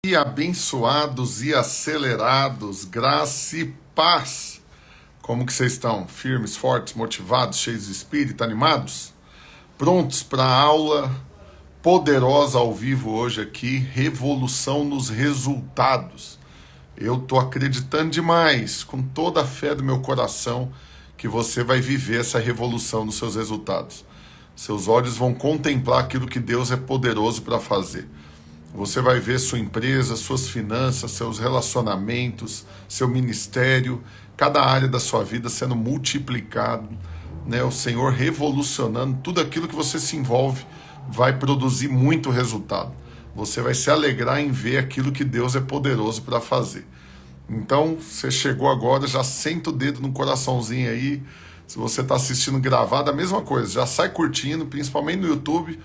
E abençoados e acelerados, graça e paz. Como que vocês estão? Firmes, fortes, motivados, cheios de espírito, animados? Prontos para a aula poderosa ao vivo hoje aqui, revolução nos resultados. Eu tô acreditando demais, com toda a fé do meu coração, que você vai viver essa revolução nos seus resultados. Seus olhos vão contemplar aquilo que Deus é poderoso para fazer. Você vai ver sua empresa, suas finanças, seus relacionamentos, seu ministério, cada área da sua vida sendo multiplicado, né? O Senhor revolucionando tudo aquilo que você se envolve, vai produzir muito resultado. Você vai se alegrar em ver aquilo que Deus é poderoso para fazer. Então, você chegou agora, já senta o dedo no coraçãozinho aí. Se você está assistindo gravado, a mesma coisa, já sai curtindo, principalmente no YouTube.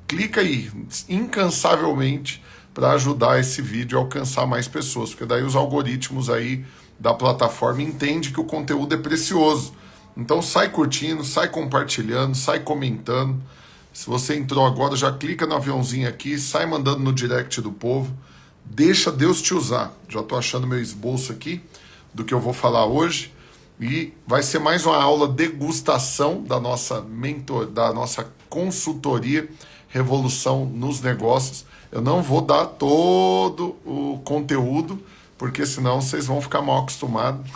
Clica aí, incansavelmente, para ajudar esse vídeo a alcançar mais pessoas, porque daí os algoritmos aí da plataforma entendem que o conteúdo é precioso. Então sai curtindo, sai compartilhando, sai comentando. Se você entrou agora, já clica no aviãozinho aqui, sai mandando no direct do povo. Deixa Deus te usar. Já estou achando meu esboço aqui do que eu vou falar hoje. E vai ser mais uma aula degustação da nossa consultoria Revolução nos Negócios. Eu não vou dar todo o conteúdo, porque senão vocês vão ficar mal acostumados.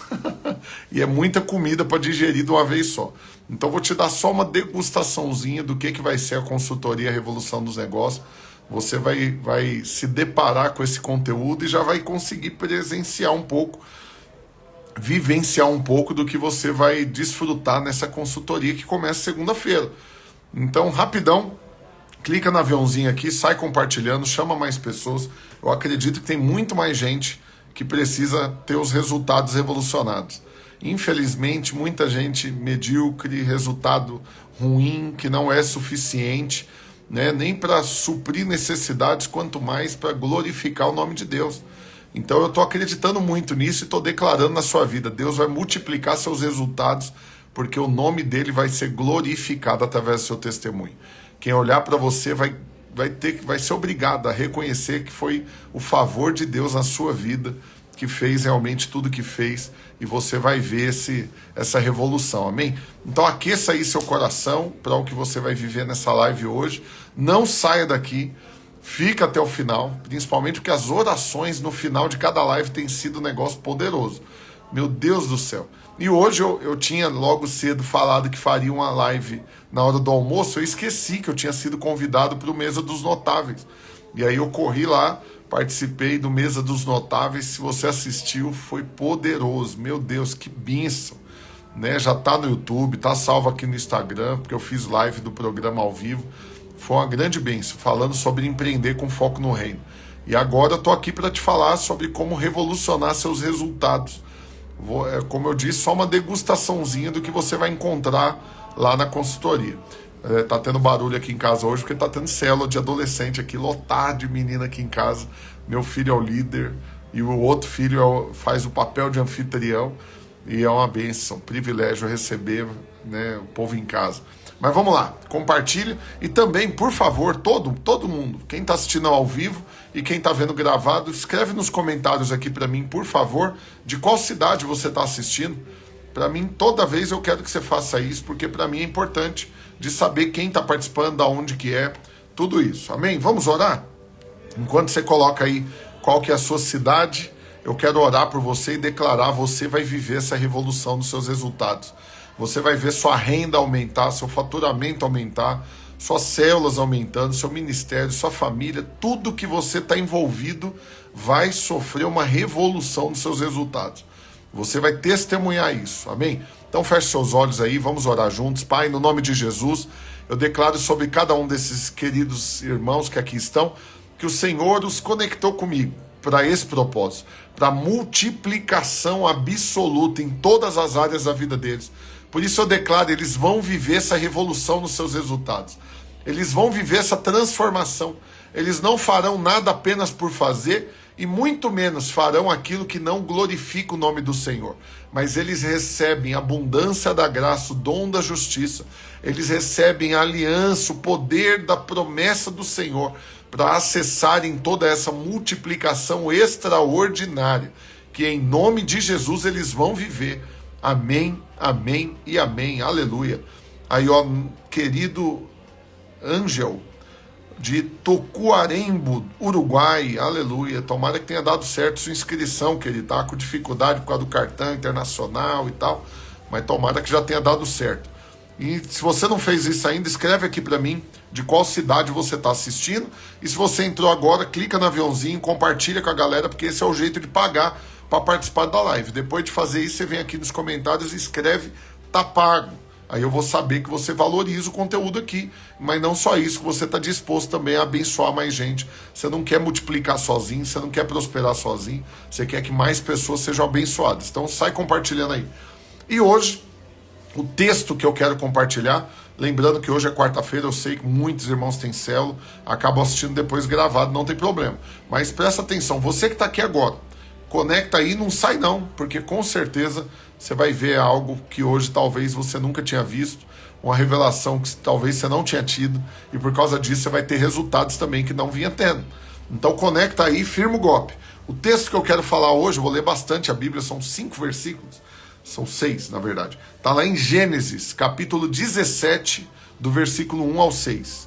E é muita comida para digerir de uma vez só. Então vou te dar só uma degustaçãozinha do que vai ser a consultoria Revolução dos Negócios. Você vai se deparar com esse conteúdo e já vai conseguir presenciar um pouco, vivenciar um pouco do que você vai desfrutar nessa consultoria que começa segunda-feira. Então, rapidão, clica no aviãozinho aqui, sai compartilhando, chama mais pessoas. Eu acredito que tem muito mais gente que precisa ter os resultados revolucionados. Infelizmente, muita gente medíocre, resultado ruim, que não é suficiente, né? Nem para suprir necessidades, quanto mais para glorificar o nome de Deus. Então eu estou acreditando muito nisso e estou declarando na sua vida. Deus vai multiplicar seus resultados, porque o nome dele vai ser glorificado através do seu testemunho. Quem olhar para você vai ser obrigado a reconhecer que foi o favor de Deus na sua vida que fez realmente tudo que fez, e você vai ver essa revolução, amém? Então aqueça aí seu coração para o que você vai viver nessa live hoje. Não saia daqui, fica até o final, principalmente porque as orações no final de cada live tem sido um negócio poderoso. Meu Deus do céu. E hoje eu tinha logo cedo falado que faria uma live na hora do almoço. Eu esqueci que eu tinha sido convidado para o Mesa dos Notáveis. E aí eu corri lá, participei do Mesa dos Notáveis. Se você assistiu, foi poderoso. Meu Deus, que bênção, né? Já tá no YouTube, tá salvo aqui no Instagram, porque eu fiz live do programa ao vivo. Foi uma grande bênção, falando sobre empreender com foco no reino. E agora eu tô aqui para te falar sobre como revolucionar seus resultados. Como eu disse, só uma degustaçãozinha do que você vai encontrar lá na consultoria. Tá tendo barulho aqui em casa hoje, porque tá tendo célula de adolescente aqui, lotado de menina aqui em casa. Meu filho é o líder e o outro filho faz o papel de anfitrião. E é uma bênção, um privilégio receber, né, o povo em casa. Mas vamos lá, compartilha. E também, por favor, todo mundo, quem está assistindo ao vivo e quem está vendo gravado, escreve nos comentários aqui para mim, por favor, de qual cidade você está assistindo. Para mim, toda vez eu quero que você faça isso, porque para mim é importante de saber quem está participando, da onde que é, tudo isso. Amém? Vamos orar? Enquanto você coloca aí qual que é a sua cidade, eu quero orar por você e declarar: você vai viver essa revolução dos seus resultados. Você vai ver sua renda aumentar, seu faturamento aumentar, suas células aumentando, seu ministério, sua família, tudo que você está envolvido vai sofrer uma revolução dos seus resultados. Você vai testemunhar isso, amém? Então feche seus olhos aí, vamos orar juntos. Pai, no nome de Jesus, eu declaro sobre cada um desses queridos irmãos que aqui estão, que o Senhor os conectou comigo para esse propósito, para multiplicação absoluta em todas as áreas da vida deles. Por isso eu declaro, eles vão viver essa revolução nos seus resultados. Eles vão viver essa transformação. Eles não farão nada apenas por fazer, e muito menos farão aquilo que não glorifica o nome do Senhor. Mas eles recebem a abundância da graça, o dom da justiça. Eles recebem a aliança, o poder da promessa do Senhor para acessarem toda essa multiplicação extraordinária, que em nome de Jesus eles vão viver. Amém, amém e amém. Aleluia. Aí, ó, querido Ângel, de Tocuarembo, Uruguai, aleluia, tomara que tenha dado certo sua inscrição, querido, tá com dificuldade por causa do cartão internacional e tal, mas tomara que já tenha dado certo. E se você não fez isso ainda, escreve aqui para mim de qual cidade você está assistindo, e se você entrou agora, clica no aviãozinho, compartilha com a galera, porque esse é o jeito de pagar para participar da live. Depois de fazer isso, você vem aqui nos comentários e escreve, tá pago. Aí eu vou saber que você valoriza o conteúdo aqui, mas não só isso, que você está disposto também a abençoar mais gente. Você não quer multiplicar sozinho, você não quer prosperar sozinho, você quer que mais pessoas sejam abençoadas. Então sai compartilhando aí. E hoje, o texto que eu quero compartilhar, lembrando que hoje é quarta-feira, eu sei que muitos irmãos têm célula, acabam assistindo depois gravado, não tem problema. Mas presta atenção, você que está aqui agora, conecta aí, não sai não, porque com certeza você vai ver algo que hoje talvez você nunca tinha visto, uma revelação que talvez você não tinha tido, e por causa disso você vai ter resultados também que não vinha tendo. Então conecta aí, firma o golpe. O texto que eu quero falar hoje, eu vou ler bastante a Bíblia, são 5 versículos, são 6 na verdade. Está lá em Gênesis, capítulo 17, do versículo 1 ao 6.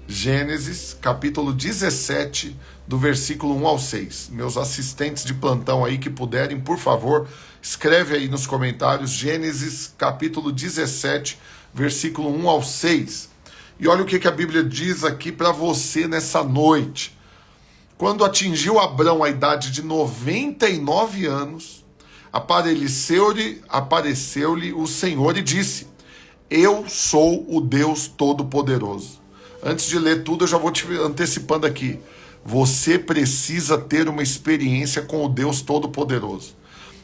Gênesis, capítulo 17, do versículo 1 ao 6. Meus assistentes de plantão aí que puderem, por favor, escreve aí nos comentários, Gênesis, capítulo 17, versículo 1 ao 6. E olha o que a Bíblia diz aqui para você nessa noite. Quando atingiu Abrão a idade de 99 anos, apareceu-lhe o Senhor e disse: Eu sou o Deus Todo-Poderoso. Antes de ler tudo, eu já vou te antecipando aqui. Você precisa ter uma experiência com o Deus Todo-Poderoso.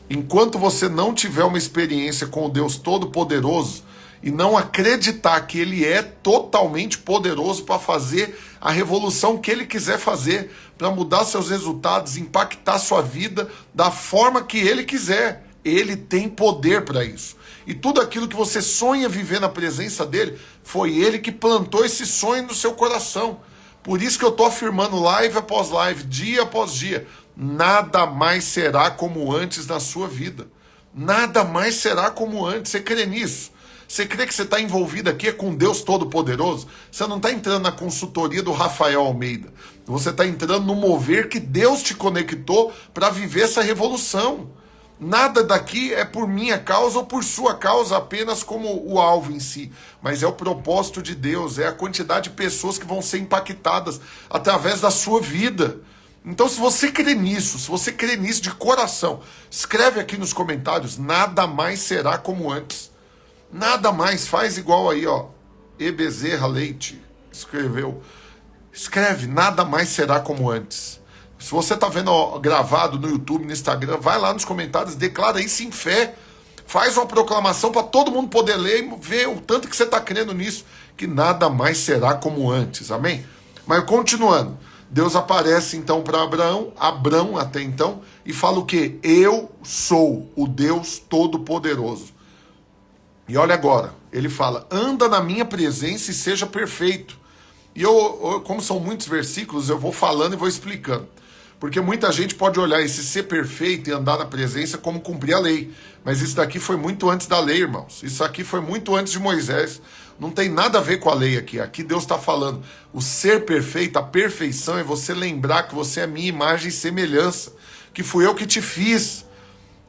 Enquanto você não tiver uma experiência com o Deus Todo-Poderoso e não acreditar que Ele é totalmente poderoso para fazer a revolução que Ele quiser fazer, para mudar seus resultados, impactar sua vida da forma que Ele quiser. Ele tem poder para isso. E tudo aquilo que você sonha viver na presença dele, foi ele que plantou esse sonho no seu coração. Por isso que eu estou afirmando live após live, dia após dia, nada mais será como antes na sua vida. Nada mais será como antes. Você crê nisso? Você crê que você está envolvido aqui com Deus Todo-Poderoso? Você não está entrando na consultoria do Rafael Almeida. Você está entrando no mover que Deus te conectou para viver essa revolução. Nada daqui é por minha causa ou por sua causa apenas como o alvo em si, mas é o propósito de Deus, é a quantidade de pessoas que vão ser impactadas através da sua vida. Então, se você crê nisso, se você crê nisso de coração, escreve aqui nos comentários, nada mais será como antes. Nada mais, faz igual aí, ó, E. Bezerra Leite escreveu. Escreve, nada mais será como antes. Se você está vendo gravado no YouTube, no Instagram, vai lá nos comentários, declara isso em fé. Faz uma proclamação para todo mundo poder ler e ver o tanto que você está crendo nisso, que nada mais será como antes, amém? Mas continuando, Deus aparece então para Abrão até então, e fala o quê? Eu sou o Deus Todo-Poderoso. E olha agora, ele fala, anda na minha presença e seja perfeito. E eu, como são muitos versículos, eu vou falando e vou explicando. Porque muita gente pode olhar esse ser perfeito e andar na presença como cumprir a lei. Mas isso daqui foi muito antes da lei, irmãos. Isso aqui foi muito antes de Moisés. Não tem nada a ver com a lei aqui. Aqui Deus está falando. O ser perfeito, a perfeição é você lembrar que você é minha imagem e semelhança. Que fui eu que te fiz.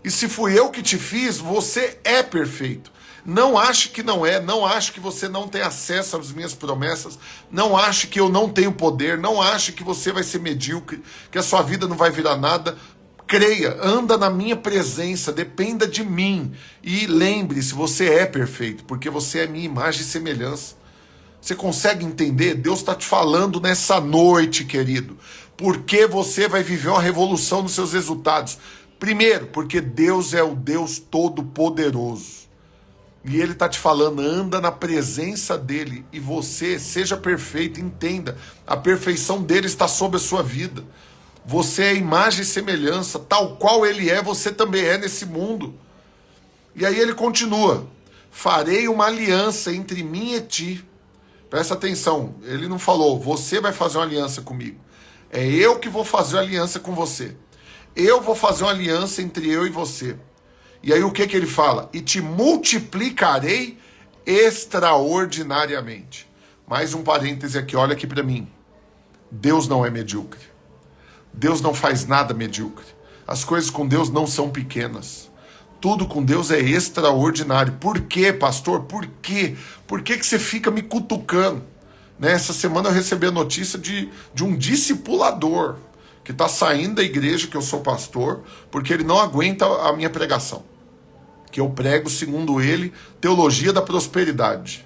E se fui eu que te fiz, você é perfeito. Não ache que não é, não ache que você não tem acesso às minhas promessas, não ache que eu não tenho poder, não ache que você vai ser medíocre, que a sua vida não vai virar nada. Creia, anda na minha presença, dependa de mim. E lembre-se, você é perfeito, porque você é minha imagem e semelhança. Você consegue entender? Deus está te falando nessa noite, querido. Porque você vai viver uma revolução nos seus resultados. Primeiro, porque Deus é o Deus Todo-Poderoso. E ele está te falando, anda na presença dele e você seja perfeito, entenda, a perfeição dele está sobre a sua vida. Você é imagem e semelhança, tal qual ele é, você também é nesse mundo. E aí ele continua, farei uma aliança entre mim e ti, Presta atenção, ele não falou, você vai fazer uma aliança comigo. É eu que vou fazer uma aliança com você. Eu vou fazer uma aliança entre eu e você. E aí o que ele fala? E te multiplicarei extraordinariamente. Mais um parêntese aqui, olha aqui para mim. Deus não é medíocre. Deus não faz nada medíocre. As coisas com Deus não são pequenas. Tudo com Deus é extraordinário. Por quê, pastor? Por quê? Por que você fica me cutucando? Essa semana eu recebi a notícia de um discipulador que está saindo da igreja que eu sou pastor, porque ele não aguenta a minha pregação. Que eu prego, segundo ele, teologia da prosperidade.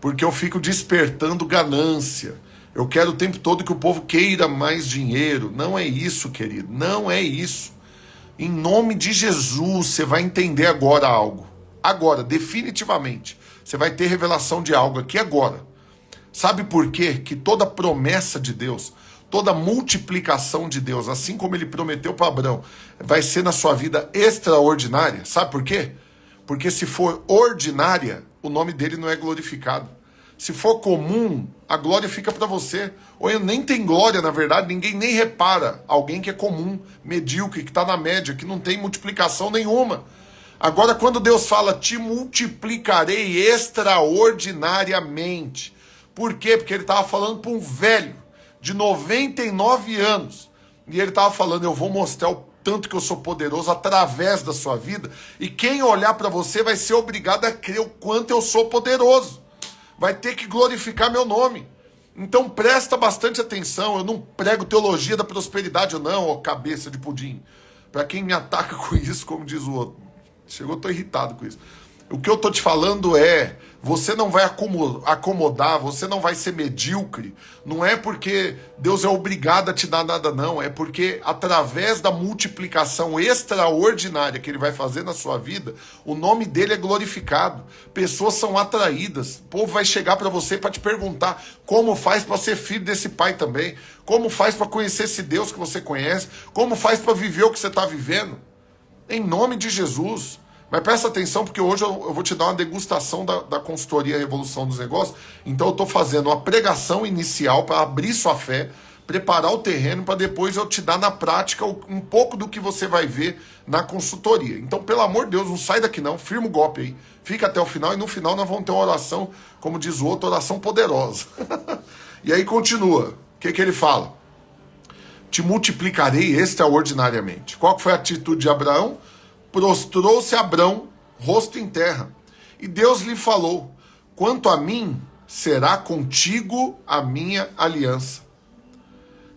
Porque eu fico despertando ganância. Eu quero o tempo todo que o povo queira mais dinheiro. Não é isso, querido. Não é isso. Em nome de Jesus, você vai entender agora algo. Agora, definitivamente. Você vai ter revelação de algo aqui agora. Sabe por quê? Que toda promessa de Deus, toda multiplicação de Deus, assim como ele prometeu para Abraão, vai ser na sua vida extraordinária. Sabe por quê? Porque se for ordinária, o nome dele não é glorificado. Se for comum, a glória fica para você. Ou nem tem glória, na verdade, ninguém nem repara. Alguém que é comum, medíocre, que está na média, que não tem multiplicação nenhuma. Agora, quando Deus fala, te multiplicarei extraordinariamente. Por quê? Porque ele estava falando para um velho de 99 anos. E ele estava falando, eu vou mostrar o tanto que eu sou poderoso através da sua vida. E quem olhar para você vai ser obrigado a crer o quanto eu sou poderoso. Vai ter que glorificar meu nome. Então presta bastante atenção. Eu não prego teologia da prosperidade, não, ó, cabeça de pudim. Para quem me ataca com isso, como diz o outro. Chegou, eu tô irritado com isso. O que eu tô te falando é, você não vai acomodar, você não vai ser medíocre. Não é porque Deus é obrigado a te dar nada, não. É porque através da multiplicação extraordinária que ele vai fazer na sua vida, o nome dele é glorificado. Pessoas são atraídas. O povo vai chegar para você para te perguntar como faz para ser filho desse pai também. Como faz para conhecer esse Deus que você conhece. Como faz para viver o que você está vivendo. Em nome de Jesus. Mas presta atenção, porque hoje eu vou te dar uma degustação da consultoria Revolução dos Negócios. Então eu estou fazendo uma pregação inicial para abrir sua fé, preparar o terreno para depois eu te dar na prática um pouco do que você vai ver na consultoria. Então, pelo amor de Deus, não sai daqui não, firma o golpe aí. Fica até o final e no final nós vamos ter uma oração, como diz o outro, oração poderosa. E aí continua. O que ele fala? Te multiplicarei extraordinariamente. Qual que foi a atitude de Abraão? Prostrou-se Abrão, rosto em terra, e Deus lhe falou, quanto a mim, será contigo a minha aliança.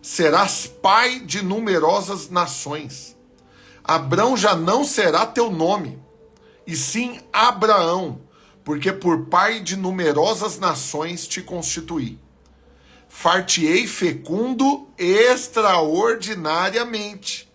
Serás pai de numerosas nações. Abrão já não será teu nome, e sim Abraão, porque por pai de numerosas nações te constituí. Far-te-ei fecundo extraordinariamente.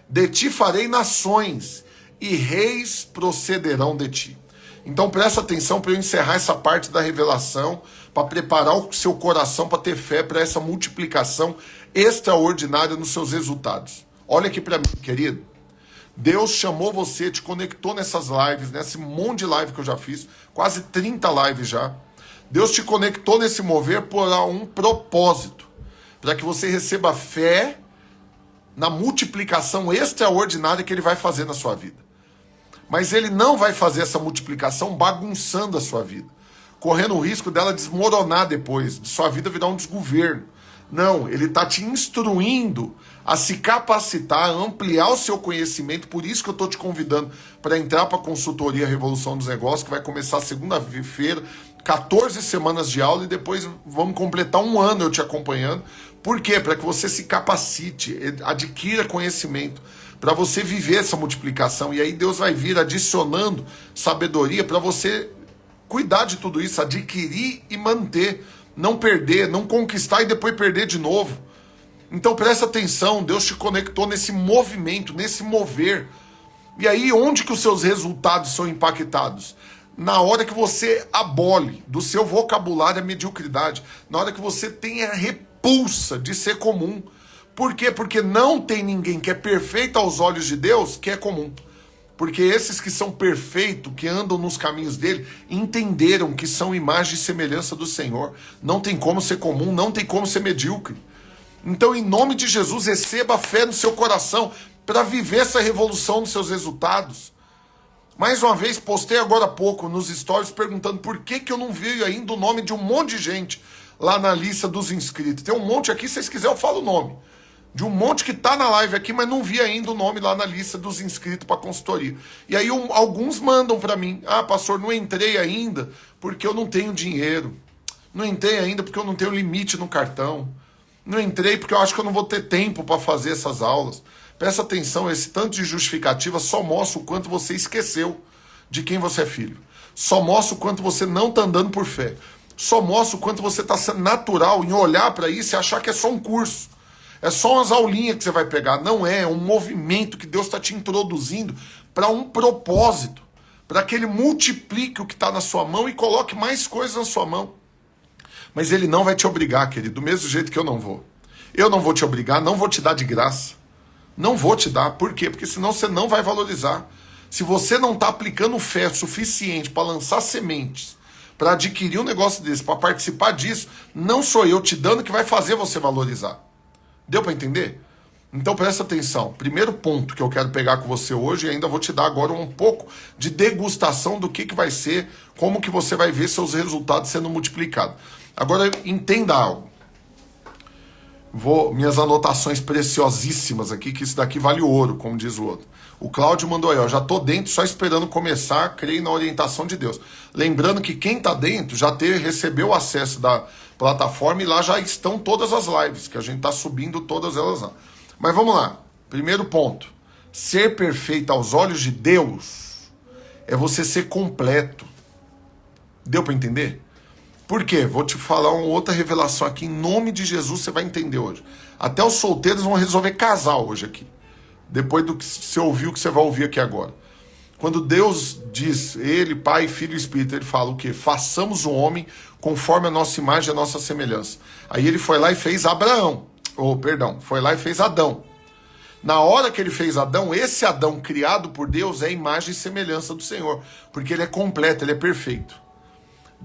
De ti farei nações, e reis procederão de ti. Então presta atenção para eu encerrar essa parte da revelação, para preparar o seu coração para ter fé para essa multiplicação extraordinária nos seus resultados. Olha aqui para mim, querido. Deus chamou você, te conectou nessas lives, nesse monte de live que eu já fiz, quase 30 lives já. Deus te conectou nesse mover por um propósito, para que você receba fé na multiplicação extraordinária que ele vai fazer na sua vida. Mas ele não vai fazer essa multiplicação bagunçando a sua vida, correndo o risco dela desmoronar depois, de sua vida virar um desgoverno. Não, ele está te instruindo a se capacitar, a ampliar o seu conhecimento. Por isso que eu estou te convidando para entrar para a consultoria Revolução dos Negócios, que vai começar segunda-feira, 14 semanas de aula, e depois vamos completar um ano eu te acompanhando. Por quê? Para que você se capacite, adquira conhecimento, para você viver essa multiplicação. E aí Deus vai vir adicionando sabedoria para você cuidar de tudo isso, adquirir e manter, não perder, não conquistar e depois perder de novo. Então presta atenção, Deus te conectou nesse movimento, nesse mover. E aí onde que os seus resultados são impactados? Na hora que você abole do seu vocabulário a mediocridade, na hora que você tenha repulsa de ser comum. Por quê? Porque não tem ninguém que é perfeito aos olhos de Deus que é comum. Porque esses que são perfeitos, que andam nos caminhos dele, entenderam que são imagem e semelhança do Senhor. Não tem como ser comum, não tem como ser medíocre. Então, em nome de Jesus, receba a fé no seu coração para viver essa revolução nos seus resultados. Mais uma vez, postei agora há pouco nos stories perguntando por que eu não vi ainda o nome de um monte de gente lá na lista dos inscritos. Tem um monte aqui, se vocês quiserem eu falo o nome. De um monte que tá na live aqui, mas não vi ainda o nome lá na lista dos inscritos para consultoria. E aí alguns mandam para mim, pastor, não entrei ainda porque eu não tenho dinheiro. Não entrei ainda porque eu não tenho limite no cartão. Não entrei porque eu acho que eu não vou ter tempo para fazer essas aulas. Presta atenção, esse tanto de justificativa só mostra o quanto você esqueceu de quem você é filho. Só mostra o quanto você não está andando por fé. Só mostra o quanto você está sendo natural em olhar para isso e achar que é só um curso. É só umas aulinhas que você vai pegar. Não é, é um movimento que Deus está te introduzindo para um propósito. Para que Ele multiplique o que está na sua mão e coloque mais coisas na sua mão. Mas Ele não vai te obrigar, querido, do mesmo jeito que eu não vou. Eu não vou te obrigar, não vou te dar de graça. Não vou te dar. Por quê? Porque senão você não vai valorizar. Se você não está aplicando fé suficiente para lançar sementes, para adquirir um negócio desse, para participar disso, não sou eu te dando que vai fazer você valorizar. Deu para entender? Então presta atenção. Primeiro ponto que eu quero pegar com você hoje, e ainda vou te dar agora um pouco de degustação do que vai ser, como que você vai ver seus resultados sendo multiplicados. Agora entenda algo. Minhas anotações preciosíssimas aqui, que isso daqui vale ouro, como diz o outro. O Cláudio mandou aí, já tô dentro, só esperando começar, creio na orientação de Deus. Lembrando que quem tá dentro já recebeu o acesso da plataforma e lá já estão todas as lives, que a gente tá subindo todas elas lá. Mas vamos lá, primeiro ponto. Ser perfeito aos olhos de Deus é você ser completo. Deu para entender? Por quê? Vou te falar uma outra revelação aqui, em nome de Jesus, você vai entender hoje. Até os solteiros vão resolver casar hoje aqui. Depois do que você ouviu, o que você vai ouvir aqui agora. Quando Deus diz, Ele, Pai, Filho e Espírito, Ele fala o quê? Façamos o homem conforme a nossa imagem e a nossa semelhança. Aí Ele foi lá e fez foi lá e fez Adão. Na hora que Ele fez Adão, esse Adão criado por Deus é a imagem e semelhança do Senhor. Porque ele é completo, ele é perfeito.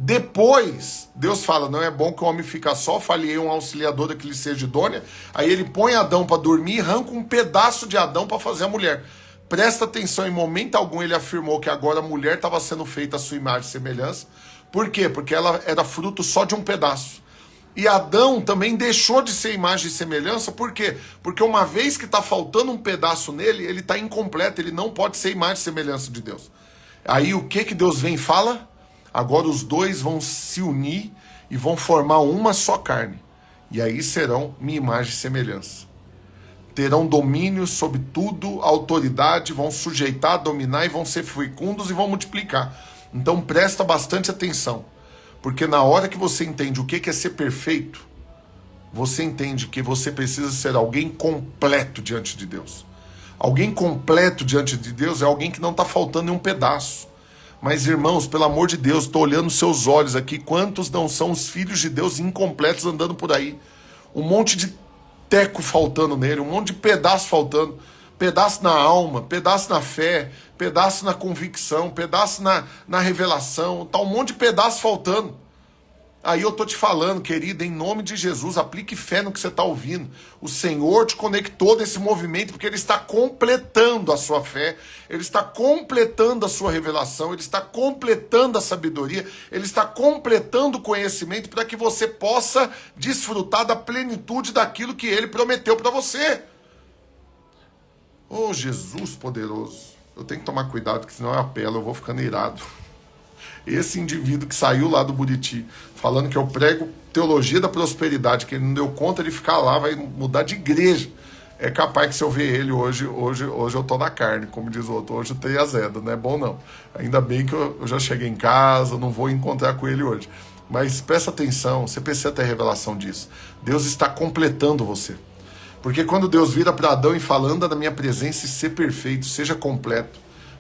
Depois, Deus fala, não é bom que o homem fica só, falhei um auxiliador que lhe seja idônea. Aí ele põe Adão para dormir e arranca um pedaço de Adão para fazer a mulher. Presta atenção, em momento algum ele afirmou que agora a mulher estava sendo feita a sua imagem e semelhança. Por quê? Porque ela era fruto só de um pedaço. E Adão também deixou de ser imagem e semelhança, por quê? Porque uma vez que está faltando um pedaço nele, ele está incompleto, ele não pode ser imagem e semelhança de Deus. Aí o que Deus vem e fala? Agora os dois vão se unir e vão formar uma só carne. E aí serão minha imagem e semelhança. Terão domínio sobre tudo, autoridade, vão sujeitar, dominar e vão ser fecundos e vão multiplicar. Então presta bastante atenção. Porque na hora que você entende o que é ser perfeito, você entende que você precisa ser alguém completo diante de Deus. Alguém completo diante de Deus é alguém que não está faltando nenhum pedaço. Mas, irmãos, pelo amor de Deus, estou olhando seus olhos aqui. Quantos não são os filhos de Deus incompletos andando por aí? Um monte de teco faltando nele, um monte de pedaço faltando. Pedaço na alma, pedaço na fé, pedaço na convicção, pedaço na revelação. Tá um monte de pedaço faltando. Aí eu tô te falando, querida, em nome de Jesus, aplique fé no que você está ouvindo. O Senhor te conectou nesse movimento porque Ele está completando a sua fé, Ele está completando a sua revelação, Ele está completando a sabedoria, Ele está completando o conhecimento para que você possa desfrutar da plenitude daquilo que Ele prometeu para você. Oh, Jesus poderoso. Eu tenho que tomar cuidado, porque senão eu apelo, eu vou ficando irado. Esse indivíduo que saiu lá do Buriti, falando que eu prego teologia da prosperidade, que ele não deu conta de ficar lá, vai mudar de igreja. É capaz que se eu ver ele hoje eu tô na carne, como diz o outro, hoje eu tenho azeda, não é bom não. Ainda bem que eu já cheguei em casa, não vou encontrar com ele hoje. Mas presta atenção, você precisa ter revelação disso. Deus está completando você. Porque quando Deus vira para Adão e fala, anda na minha presença e ser perfeito, seja completo.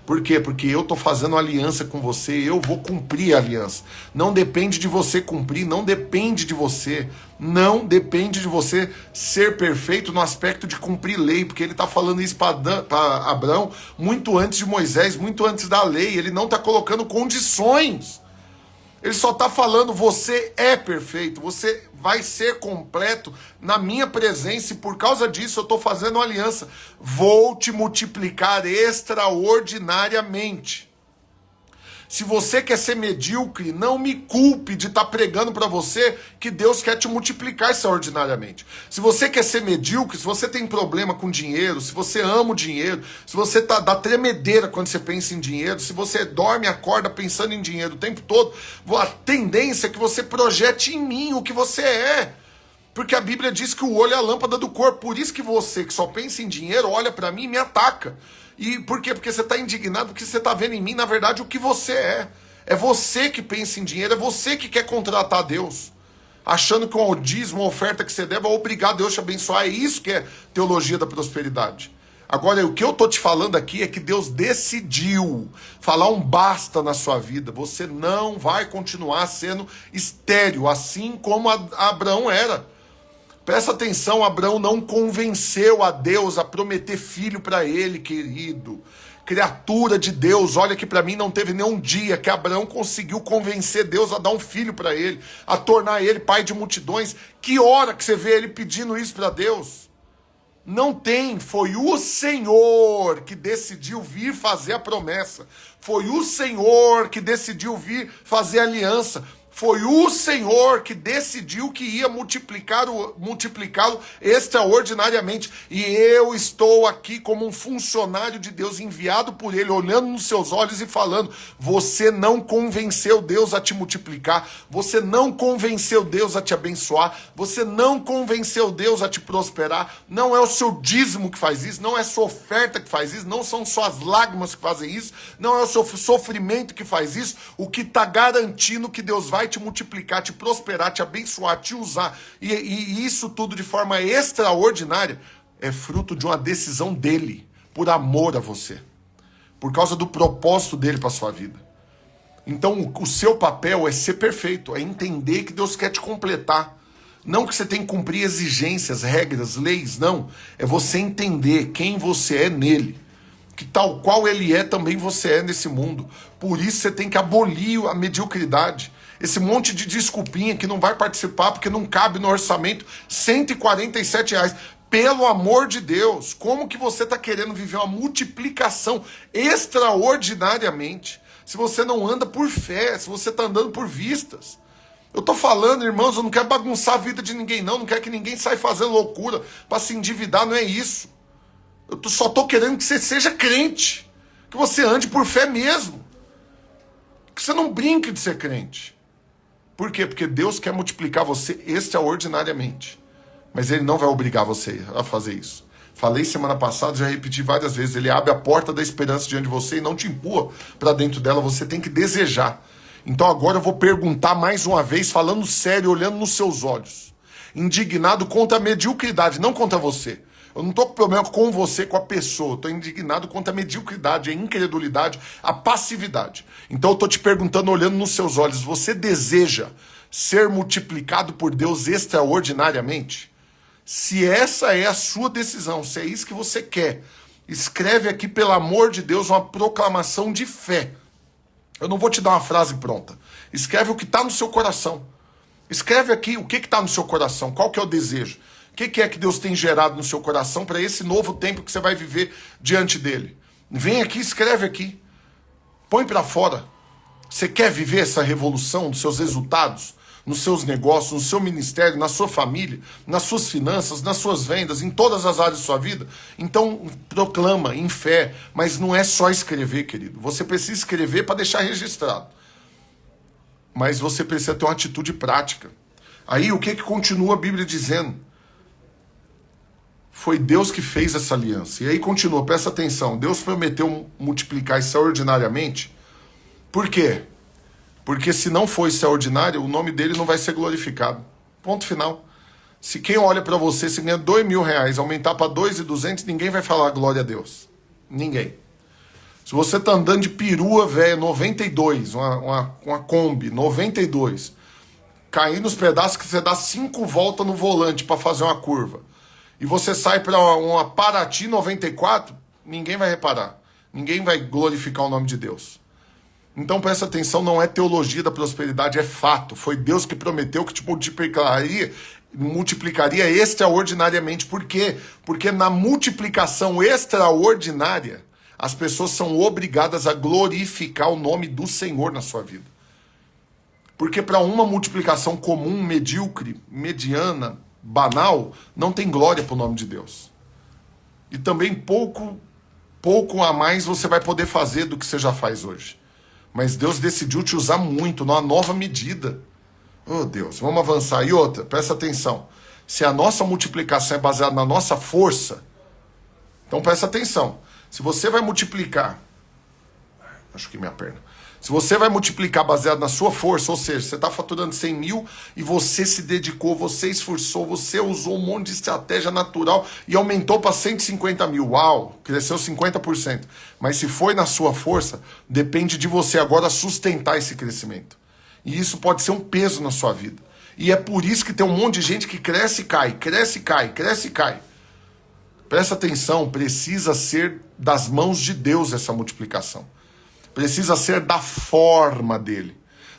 Por quê? Porque eu estou fazendo aliança com você, eu vou cumprir a aliança. Não depende de você cumprir, não depende de você. Não depende de você ser perfeito no aspecto de cumprir lei, porque ele está falando isso para Abraão muito antes de Moisés, muito antes da lei. Ele não está colocando condições. Ele só está falando, você é perfeito, você vai ser completo na minha presença e por causa disso eu estou fazendo uma aliança. Vou te multiplicar extraordinariamente. Se você quer ser medíocre, não me culpe de estar pregando para você que Deus quer te multiplicar extraordinariamente. Se você quer ser medíocre, se você tem problema com dinheiro, se você ama o dinheiro, se você dá tremedeira quando você pensa em dinheiro, se você dorme e acorda pensando em dinheiro o tempo todo, a tendência é que você projete em mim o que você é. Porque a Bíblia diz que o olho é a lâmpada do corpo. Por isso que você que só pensa em dinheiro, olha para mim e me ataca. E por quê? Porque você está indignado, porque você está vendo em mim, na verdade, o que você é. É você que pensa em dinheiro, é você que quer contratar Deus. Achando que um dízimo, uma oferta que você deve, vai obrigar Deus a te abençoar. É isso que é teologia da prosperidade. Agora, o que eu estou te falando aqui é que Deus decidiu falar um basta na sua vida. Você não vai continuar sendo estéril, assim como Abraão era. Presta atenção, Abraão não convenceu a Deus a prometer filho para ele, querido. Criatura de Deus, olha que para mim não teve nenhum dia que Abraão conseguiu convencer Deus a dar um filho para ele, a tornar ele pai de multidões. Que hora que você vê ele pedindo isso para Deus? Não tem, foi o Senhor que decidiu vir fazer a promessa. Foi o Senhor que decidiu vir fazer a aliança. Foi o Senhor que decidiu que ia multiplicá-lo extraordinariamente. E eu estou aqui como um funcionário de Deus enviado por Ele, olhando nos seus olhos e falando, você não convenceu Deus a te multiplicar, você não convenceu Deus a te abençoar, você não convenceu Deus a te prosperar. Não é o seu dízimo que faz isso, não é a sua oferta que faz isso, não são suas lágrimas que fazem isso, não é o seu sofrimento que faz isso. O que está garantindo que Deus vai te multiplicar, te prosperar, te abençoar, te usar, e isso tudo de forma extraordinária, é fruto de uma decisão dele, por amor a você, por causa do propósito dele para sua vida. Então o seu papel é ser perfeito, é entender que Deus quer te completar, não que você tem que cumprir exigências, regras, leis, não, é você entender quem você é nele, que tal qual ele é, também você é nesse mundo. Por isso você tem que abolir a mediocridade. Esse monte de desculpinha que não vai participar porque não cabe no orçamento, R$ 147. Pelo amor de Deus, como que você está querendo viver uma multiplicação extraordinariamente se você não anda por fé, se você está andando por vistas? Eu estou falando, irmãos, eu não quero bagunçar a vida de ninguém não quero que ninguém saia fazendo loucura para se endividar, não é isso. Só estou querendo que você seja crente, que você ande por fé mesmo, que você não brinque de ser crente. Por quê? Porque Deus quer multiplicar você extraordinariamente. Mas Ele não vai obrigar você a fazer isso. Falei semana passada, já repeti várias vezes. Ele abre a porta da esperança diante de você e não te empurra para dentro dela. Você tem que desejar. Então agora eu vou perguntar mais uma vez, falando sério, olhando nos seus olhos. Indignado contra a mediocridade, não contra você. Eu não estou com problema com você, com a pessoa. Estou indignado contra a mediocridade, a incredulidade, a passividade. Então eu estou te perguntando, olhando nos seus olhos, você deseja ser multiplicado por Deus extraordinariamente? Se essa é a sua decisão, se é isso que você quer, escreve aqui, pelo amor de Deus, uma proclamação de fé. Eu não vou te dar uma frase pronta. Escreve o que está no seu coração. Escreve aqui o que está no seu coração, qual que é o desejo. O que é que Deus tem gerado no seu coração para esse novo tempo que você vai viver diante dele? Vem aqui, escreve aqui. Põe para fora. Você quer viver essa revolução dos seus resultados, nos seus negócios, no seu ministério, na sua família, nas suas finanças, nas suas vendas, em todas as áreas da sua vida? Então proclama em fé, mas não é só escrever, querido. Você precisa escrever para deixar registrado. Mas você precisa ter uma atitude prática. Aí o que continua a Bíblia dizendo? Foi Deus que fez essa aliança. E aí continua, presta atenção. Deus prometeu multiplicar extraordinariamente. Por quê? Porque se não for extraordinário, o nome dele não vai ser glorificado. Ponto final. Se quem olha para você, se ganha R$2.000, aumentar para 2.200, ninguém vai falar glória a Deus. Ninguém. Se você está andando de perua, velho, 92, uma Kombi, 92, cair nos pedaços que você dá 5 voltas no volante para fazer uma curva, e você sai para uma Paraty 94, ninguém vai reparar. Ninguém vai glorificar o nome de Deus. Então presta atenção, não é teologia da prosperidade, é fato. Foi Deus que prometeu que te multiplicaria extraordinariamente. Por quê? Porque na multiplicação extraordinária, as pessoas são obrigadas a glorificar o nome do Senhor na sua vida. Porque para uma multiplicação comum, medíocre, mediana, banal, não tem glória para o nome de Deus. E também pouco a mais você vai poder fazer do que você já faz hoje. Mas Deus decidiu te usar muito, numa nova medida. Oh Deus, vamos avançar. E outra, presta atenção. Se a nossa multiplicação é baseada na nossa força, então presta atenção. Se você vai multiplicar, acho que minha perna. Se você vai multiplicar baseado na sua força, ou seja, você está faturando 100 mil e você se dedicou, você esforçou, você usou um monte de estratégia natural e aumentou para 150 mil. Uau, cresceu 50%. Mas se foi na sua força, depende de você agora sustentar esse crescimento. E isso pode ser um peso na sua vida. E é por isso que tem um monte de gente que cresce e cai, cresce e cai, cresce e cai. Presta atenção, precisa ser das mãos de Deus essa multiplicação. Precisa ser da forma dele.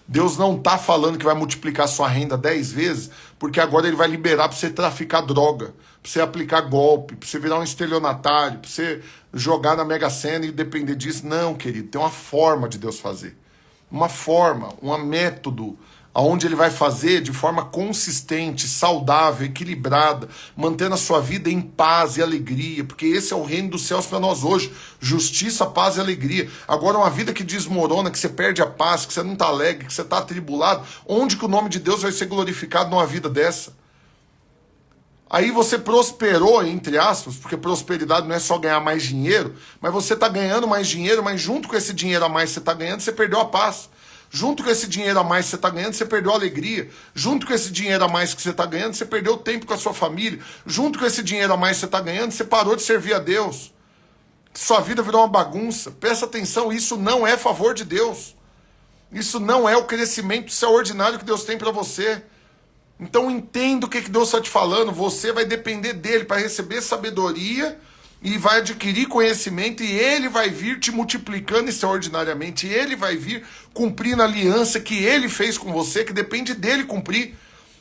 Deus não está falando que vai multiplicar sua renda 10 vezes, porque agora ele vai liberar para você traficar droga, para você aplicar golpe, para você virar um estelionatário, para você jogar na Mega Sena e depender disso. Não, querido, tem uma forma de Deus fazer. Uma forma, um método, onde ele vai fazer de forma consistente, saudável, equilibrada, mantendo a sua vida em paz e alegria, porque esse é o reino dos céus para nós hoje, justiça, paz e alegria. Agora uma vida que desmorona, que você perde a paz, que você não está alegre, que você está atribulado, onde que o nome de Deus vai ser glorificado numa vida dessa? Aí você prosperou, entre aspas, porque prosperidade não é só ganhar mais dinheiro, mas você está ganhando mais dinheiro, mas junto com esse dinheiro a mais que você está ganhando, você perdeu a paz. Junto com esse dinheiro a mais que você está ganhando, você perdeu a alegria. Junto com esse dinheiro a mais que você está ganhando, você perdeu o tempo com a sua família. Junto com esse dinheiro a mais que você está ganhando, você parou de servir a Deus. Sua vida virou uma bagunça. Presta atenção, isso não é favor de Deus. Isso não é o crescimento extraordinário que Deus tem para você. Então entenda o que Deus está te falando. Você vai depender dele para receber sabedoria e vai adquirir conhecimento, e ele vai vir te multiplicando extraordinariamente, e ele vai vir cumprindo a aliança que ele fez com você, que depende dele cumprir.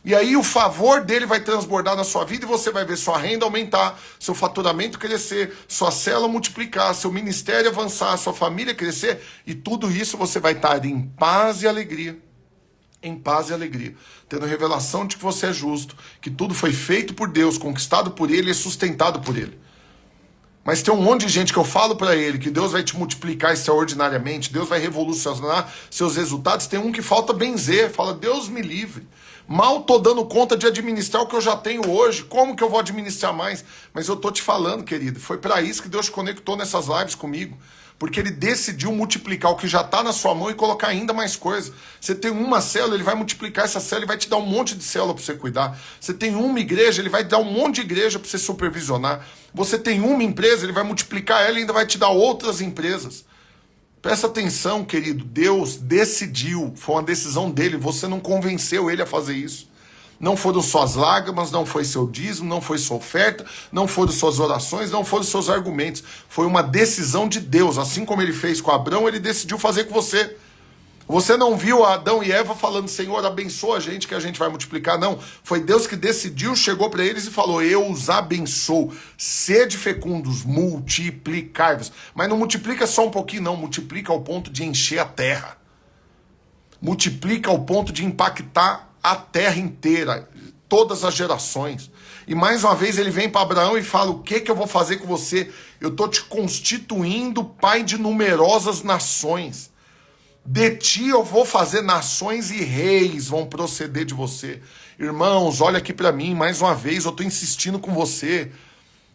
E aí o favor dele vai transbordar na sua vida e você vai ver sua renda aumentar, seu faturamento crescer, sua célula multiplicar, seu ministério avançar, sua família crescer, e tudo isso você vai estar em paz e alegria. Em paz e alegria, tendo revelação de que você é justo, que tudo foi feito por Deus, conquistado por ele e sustentado por ele. Mas tem um monte de gente que eu falo para ele que Deus vai te multiplicar extraordinariamente, Deus vai revolucionar seus resultados. Tem um que falta benzer, fala, Deus me livre. Mal tô dando conta de administrar o que eu já tenho hoje, como que eu vou administrar mais? Mas eu tô te falando, querido, foi para isso que Deus te conectou nessas lives comigo. Porque ele decidiu multiplicar o que já está na sua mão e colocar ainda mais coisa. Você tem uma célula, ele vai multiplicar essa célula e vai te dar um monte de célula para você cuidar. Você tem uma igreja, ele vai te dar um monte de igreja para você supervisionar. Você tem uma empresa, ele vai multiplicar ela e ainda vai te dar outras empresas. Presta atenção, querido, Deus decidiu, foi uma decisão dele, você não convenceu ele a fazer isso. Não foram suas lágrimas, não foi seu dízimo, não foi sua oferta, não foram suas orações, não foram seus argumentos. Foi uma decisão de Deus. Assim como ele fez com Abraão, ele decidiu fazer com você. Você não viu Adão e Eva falando, Senhor, abençoa a gente que a gente vai multiplicar. Não, foi Deus que decidiu, chegou para eles e falou, eu os abençoo. Sede fecundos, multiplicai-vos. Mas não multiplica só um pouquinho, não. Multiplica ao ponto de encher a terra. Multiplica ao ponto de impactar a terra inteira, todas as gerações. E mais uma vez ele vem para Abraão e fala, o que eu vou fazer com você? Eu estou te constituindo pai de numerosas nações. De ti eu vou fazer nações e reis vão proceder de você. Irmãos, olha aqui para mim, mais uma vez, eu estou insistindo com você.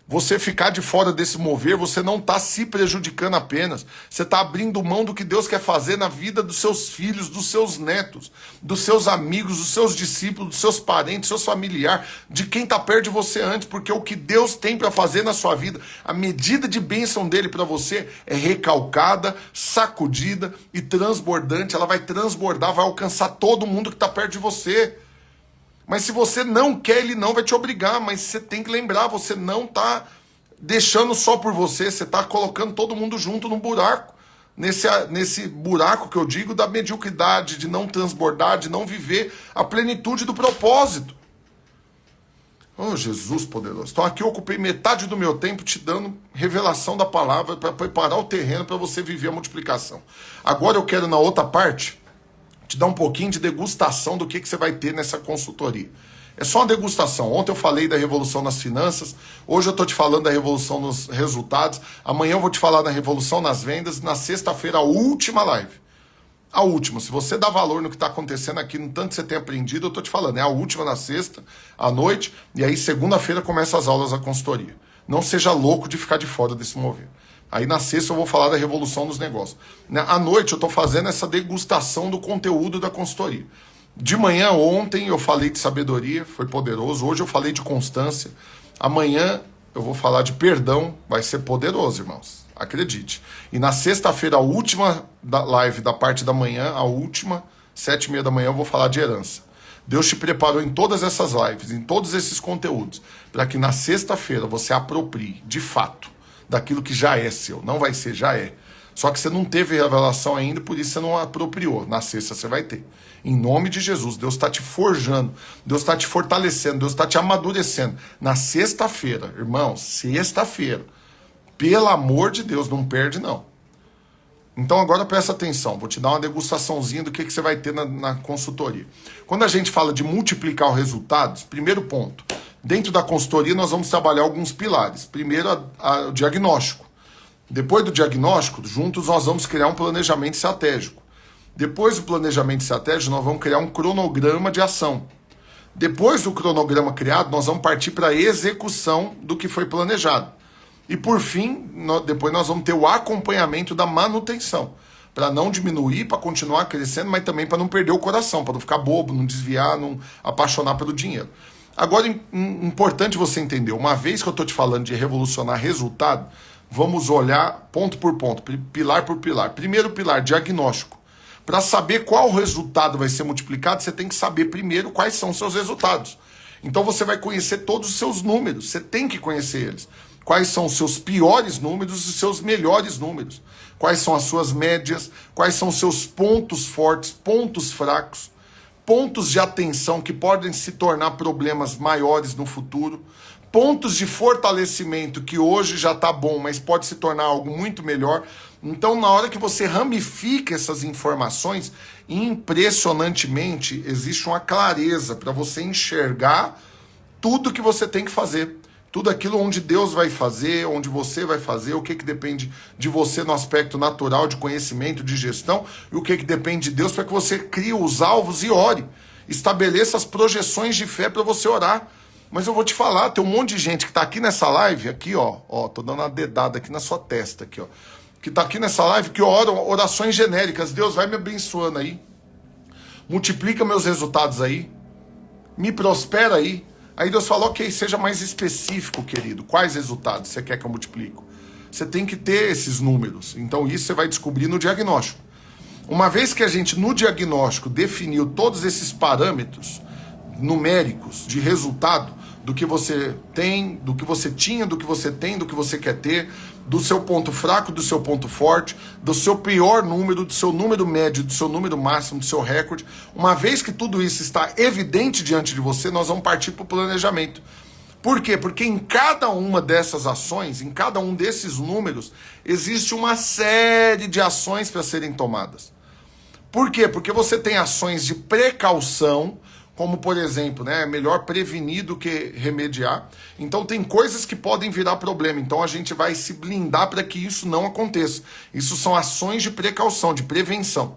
Você ficar de fora desse mover, você não está se prejudicando apenas. Você está abrindo mão do que Deus quer fazer na vida dos seus filhos, dos seus netos, dos seus amigos, dos seus discípulos, dos seus parentes, dos seus familiares, de quem está perto de você antes. Porque o que Deus tem para fazer na sua vida, a medida de bênção dele para você é recalcada, sacudida e transbordante. Ela vai transbordar, vai alcançar todo mundo que está perto de você. Mas se você não quer, ele não vai te obrigar. Mas você tem que lembrar, você não está deixando só por você, você está colocando todo mundo junto no buraco. Nesse buraco que eu digo da mediocridade, de não transbordar, de não viver a plenitude do propósito. Oh, Jesus poderoso. Então aqui eu ocupei metade do meu tempo te dando revelação da palavra para preparar o terreno para você viver a multiplicação. Agora eu quero na outra parte te dar um pouquinho de degustação do que você vai ter nessa consultoria. É só uma degustação. Ontem eu falei da revolução nas finanças, hoje eu estou te falando da revolução nos resultados, amanhã eu vou te falar da revolução nas vendas, na sexta-feira a última live. A última. Se você dá valor no que está acontecendo aqui, no tanto que você tem aprendido, eu estou te falando, é a última na sexta, à noite, e aí segunda-feira começa as aulas da consultoria. Não seja louco de ficar de fora desse mover. Aí na sexta eu vou falar da revolução dos negócios. À noite eu estou fazendo essa degustação do conteúdo da consultoria. De manhã, ontem, eu falei de sabedoria, foi poderoso. Hoje eu falei de constância. Amanhã eu vou falar de perdão, vai ser poderoso, irmãos. Acredite. E na sexta-feira, a última live da parte da manhã, a última, 7h30 da manhã, eu vou falar de herança. Deus te preparou em todas essas lives, em todos esses conteúdos, para que na sexta-feira você aproprie, de fato, daquilo que já é seu. Não vai ser, já é. Só que você não teve revelação ainda, por isso você não apropriou. Na sexta você vai ter. Em nome de Jesus, Deus está te forjando, Deus está te fortalecendo, Deus está te amadurecendo. Na sexta-feira, irmão, sexta-feira, pelo amor de Deus, não perde não. Então agora presta atenção, vou te dar uma degustaçãozinha do que você vai ter na consultoria. Quando a gente fala de multiplicar os resultados, primeiro ponto, dentro da consultoria nós vamos trabalhar alguns pilares. Primeiro, o diagnóstico. Depois do diagnóstico, juntos nós vamos criar um planejamento estratégico. Depois do planejamento estratégico, nós vamos criar um cronograma de ação. Depois do cronograma criado, nós vamos partir para a execução do que foi planejado. E por fim, depois nós vamos ter o acompanhamento da manutenção. Para não diminuir, para continuar crescendo, mas também para não perder o coração, para não ficar bobo, não desviar, não apaixonar pelo dinheiro. Agora, importante você entender, uma vez que eu estou te falando de revolucionar resultado, vamos olhar ponto por ponto, pilar por pilar. Primeiro pilar, diagnóstico. Para saber qual resultado vai ser multiplicado, você tem que saber primeiro quais são os seus resultados. Então você vai conhecer todos os seus números, você tem que conhecer eles. Quais são os seus piores números e os seus melhores números. Quais são as suas médias, quais são os seus pontos fortes, pontos fracos, pontos de atenção que podem se tornar problemas maiores no futuro, pontos de fortalecimento que hoje já está bom, mas pode se tornar algo muito melhor. Então, na hora que você ramifica essas informações, impressionantemente, existe uma clareza para você enxergar tudo que você tem que fazer. Tudo aquilo onde Deus vai fazer, onde você vai fazer, o que depende de você no aspecto natural, de conhecimento, de gestão, e o que depende de Deus para que você crie os alvos e ore. Estabeleça as projeções de fé para você orar. Mas eu vou te falar, tem um monte de gente que está aqui nessa live, aqui ó, tô dando uma dedada aqui na sua testa, aqui ó, que está aqui nessa live, que ora orações genéricas. Deus vai me abençoando aí, multiplica meus resultados aí, me prospera aí. Aí Deus falou, ok, seja mais específico, querido. Quais resultados você quer que eu multiplique? Você tem que ter esses números. Então isso você vai descobrir no diagnóstico. Uma vez que a gente, no diagnóstico, definiu todos esses parâmetros numéricos de resultado, do que você tem, do que você tinha, do que você tem, do que você quer ter, do seu ponto fraco, do seu ponto forte, do seu pior número, do seu número médio, do seu número máximo, do seu recorde. Uma vez que tudo isso está evidente diante de você, nós vamos partir para o planejamento. Por quê? Porque em cada uma dessas ações, em cada um desses números, existe uma série de ações para serem tomadas. Por quê? Porque você tem ações de precaução, como, por exemplo, é melhor prevenir do que remediar. Então tem coisas que podem virar problema. Então a gente vai se blindar para que isso não aconteça. Isso são ações de precaução, de prevenção.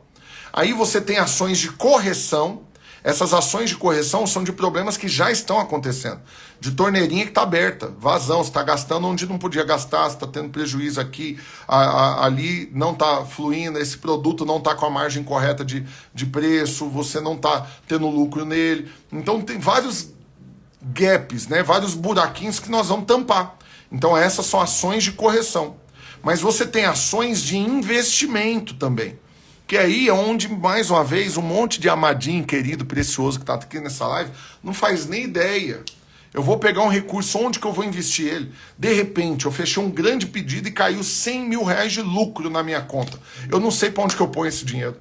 Aí você tem ações de correção. Essas ações de correção são de problemas que já estão acontecendo. De torneirinha que está aberta, vazão, você está gastando onde não podia gastar, você está tendo prejuízo aqui, ali não está fluindo, esse produto não está com a margem correta de preço, você não está tendo lucro nele. Então tem vários gaps, né? Vários buraquinhos que nós vamos tampar. Então essas são ações de correção. Mas você tem ações de investimento também. Que aí é onde, mais uma vez, um monte de amadinho, querido, precioso que está aqui nessa live, não faz nem ideia. Eu vou pegar um recurso, onde que eu vou investir ele? De repente, eu fechei um grande pedido e caiu 100 mil reais de lucro na minha conta. Eu não sei para onde que eu ponho esse dinheiro.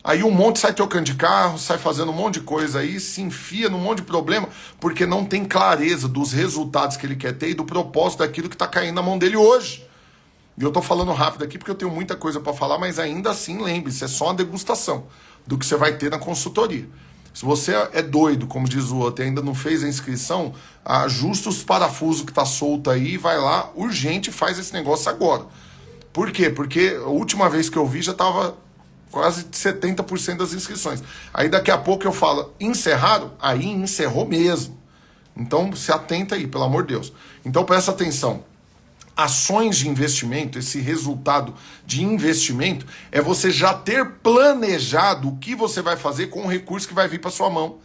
Aí um monte sai trocando de carro, sai fazendo um monte de coisa aí, se enfia num monte de problema, porque não tem clareza dos resultados que ele quer ter e do propósito daquilo que está caindo na mão dele hoje. E eu estou falando rápido aqui porque eu tenho muita coisa para falar, mas ainda assim, lembre-se, é só uma degustação do que você vai ter na consultoria. Se você é doido, como diz o outro, e ainda não fez a inscrição, ajusta os parafusos que tá solto aí, vai lá, urgente, faz esse negócio agora. Por quê? Porque a última vez que eu vi já estava quase 70% das inscrições. Aí daqui a pouco eu falo, encerraram? Aí encerrou mesmo. Então se atenta aí, pelo amor de Deus. Então presta atenção. Ações de investimento, esse resultado de investimento, é você já ter planejado o que você vai fazer com o recurso que vai vir para sua mão.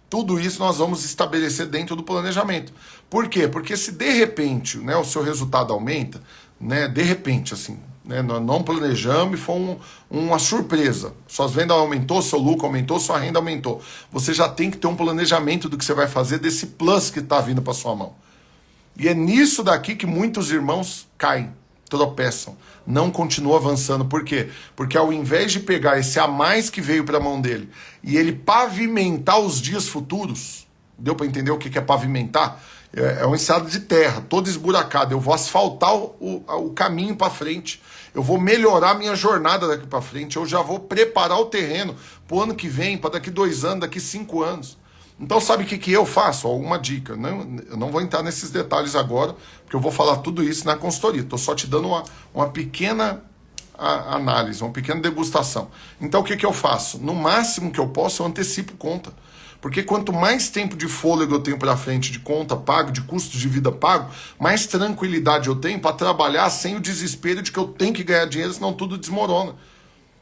Tudo isso nós vamos estabelecer dentro do planejamento. Por quê? Porque se de repente, né, o seu resultado aumenta, né, de repente, assim, né, nós não planejamos e foi uma surpresa. Suas vendas aumentou, seu lucro aumentou, sua renda aumentou. Você já tem que ter um planejamento do que você vai fazer desse plus que está vindo para sua mão. E é nisso daqui que muitos irmãos caem, tropeçam, não continuam avançando. Por quê? Porque ao invés de pegar esse a mais que veio para a mão dele e ele pavimentar os dias futuros, deu para entender o que é pavimentar? É um estrado de terra, todo esburacado. Eu vou asfaltar o caminho para frente. Eu vou melhorar a minha jornada daqui para frente. Eu já vou preparar o terreno para o ano que vem, para daqui 2 anos, daqui 5 anos. Então sabe o que eu faço? Alguma dica. Eu não vou entrar nesses detalhes agora, porque eu vou falar tudo isso na consultoria. Estou só te dando uma pequena análise, uma pequena degustação. Então o que eu faço? No máximo que eu posso, eu antecipo conta. Porque quanto mais tempo de fôlego eu tenho para frente de conta pago, de custo de vida pago, mais tranquilidade eu tenho para trabalhar sem o desespero de que eu tenho que ganhar dinheiro, senão tudo desmorona.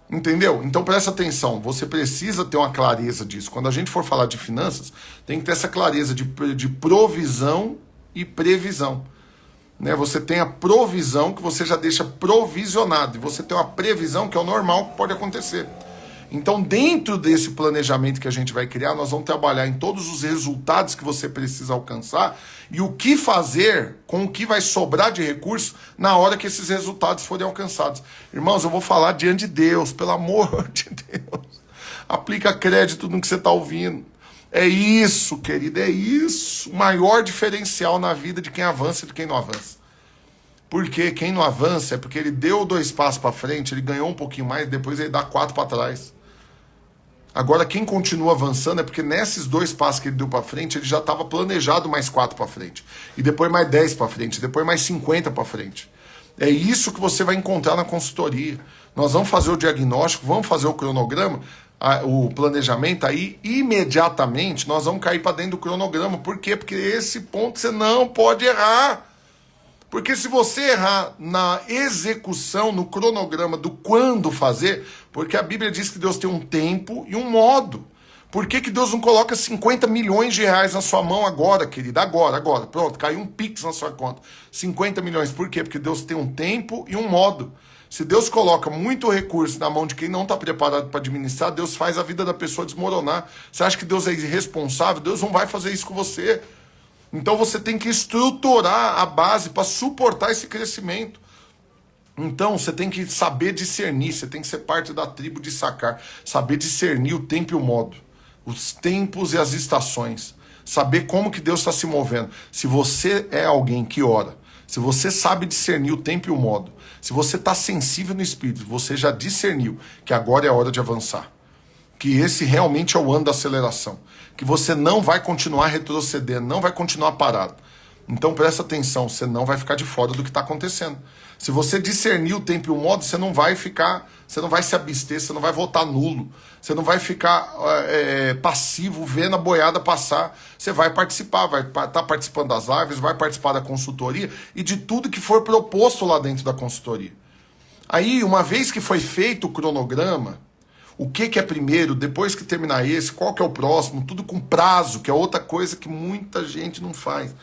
Entendeu? Então presta atenção, você precisa ter uma clareza disso. Quando a gente for falar de finanças, tem que ter essa clareza de provisão e previsão. Né? Você tem a provisão que você já deixa provisionado, e você tem uma previsão que é o normal que pode acontecer. Então, dentro desse planejamento que a gente vai criar, nós vamos trabalhar em todos os resultados que você precisa alcançar e o que fazer com o que vai sobrar de recurso na hora que esses resultados forem alcançados. Irmãos, eu vou falar diante de Deus, pelo amor de Deus. Aplica crédito no que você está ouvindo. É isso, querido, é isso. O maior diferencial na vida de quem avança e de quem não avança. Porque quem não avança é porque ele deu 2 passos para frente, ele ganhou um pouquinho mais, depois ele dá 4 para trás. Agora, quem continua avançando é porque nesses 2 passos que ele deu para frente, ele já estava planejado mais 4 para frente. E depois mais 10 para frente, depois mais 50 para frente. É isso que você vai encontrar na consultoria. Nós vamos fazer o diagnóstico, vamos fazer o cronograma, o planejamento, aí imediatamente nós vamos cair para dentro do cronograma. Por quê? Porque esse ponto você não pode errar. Porque se você errar na execução, no cronograma do quando fazer, porque a Bíblia diz que Deus tem um tempo e um modo. Por que Deus não coloca 50 milhões de reais na sua mão agora, querida? Agora. Pronto, caiu um Pix na sua conta. 50 milhões. Por quê? Porque Deus tem um tempo e um modo. Se Deus coloca muito recurso na mão de quem não está preparado para administrar, Deus faz a vida da pessoa desmoronar. Você acha que Deus é irresponsável? Deus não vai fazer isso com você. Então você tem que estruturar a base para suportar esse crescimento. Então você tem que saber discernir, você tem que ser parte da tribo de Issacar, saber discernir o tempo e o modo, os tempos e as estações, saber como que Deus está se movendo. Se você é alguém que ora, se você sabe discernir o tempo e o modo, se você está sensível no espírito, você já discerniu que agora é a hora de avançar. Que esse realmente é o ano da aceleração. Que você não vai continuar retrocedendo, não vai continuar parado. Então presta atenção, você não vai ficar de fora do que está acontecendo. Se você discernir o tempo e o modo, você não vai se abster, você não vai votar nulo, você não vai ficar passivo vendo a boiada passar. Você vai participar, vai estar participando das lives, vai participar da consultoria e de tudo que for proposto lá dentro da consultoria. Aí, uma vez que foi feito o cronograma, o que é primeiro, depois que terminar esse, qual que é o próximo, tudo com prazo, que é outra coisa que muita gente não faz.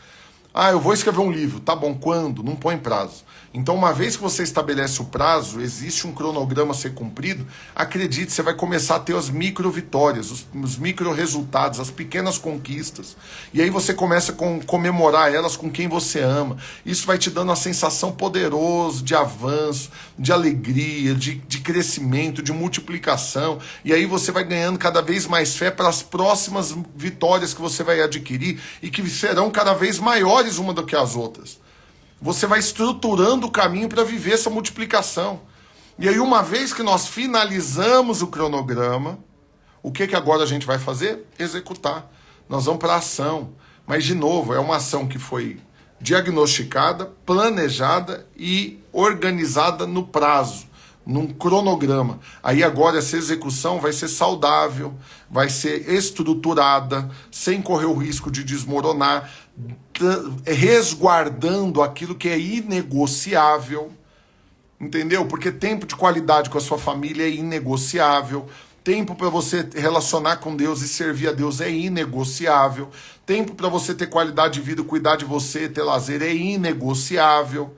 Ah, eu vou escrever um livro. Tá bom, quando? Não põe prazo. Então, uma vez que você estabelece o prazo, existe um cronograma a ser cumprido, acredite, você vai começar a ter as micro vitórias, os micro resultados, as pequenas conquistas. E aí você começa a comemorar elas com quem você ama. Isso vai te dando uma sensação poderosa de avanço, de alegria, de crescimento, de multiplicação. E aí você vai ganhando cada vez mais fé para as próximas vitórias que você vai adquirir e que serão cada vez maiores uma do que as outras. Você vai estruturando o caminho para viver essa multiplicação. E aí, uma vez que nós finalizamos o cronograma, o que agora a gente vai fazer? Executar. Nós vamos para a ação. Mas, de novo, é uma ação que foi diagnosticada, planejada e organizada no prazo, num cronograma. Aí agora essa execução vai ser saudável, vai ser estruturada, sem correr o risco de desmoronar, resguardando aquilo que é inegociável, entendeu? Porque tempo de qualidade com a sua família é inegociável, tempo para você relacionar com Deus e servir a Deus é inegociável, tempo para você ter qualidade de vida, cuidar de você, ter lazer é inegociável.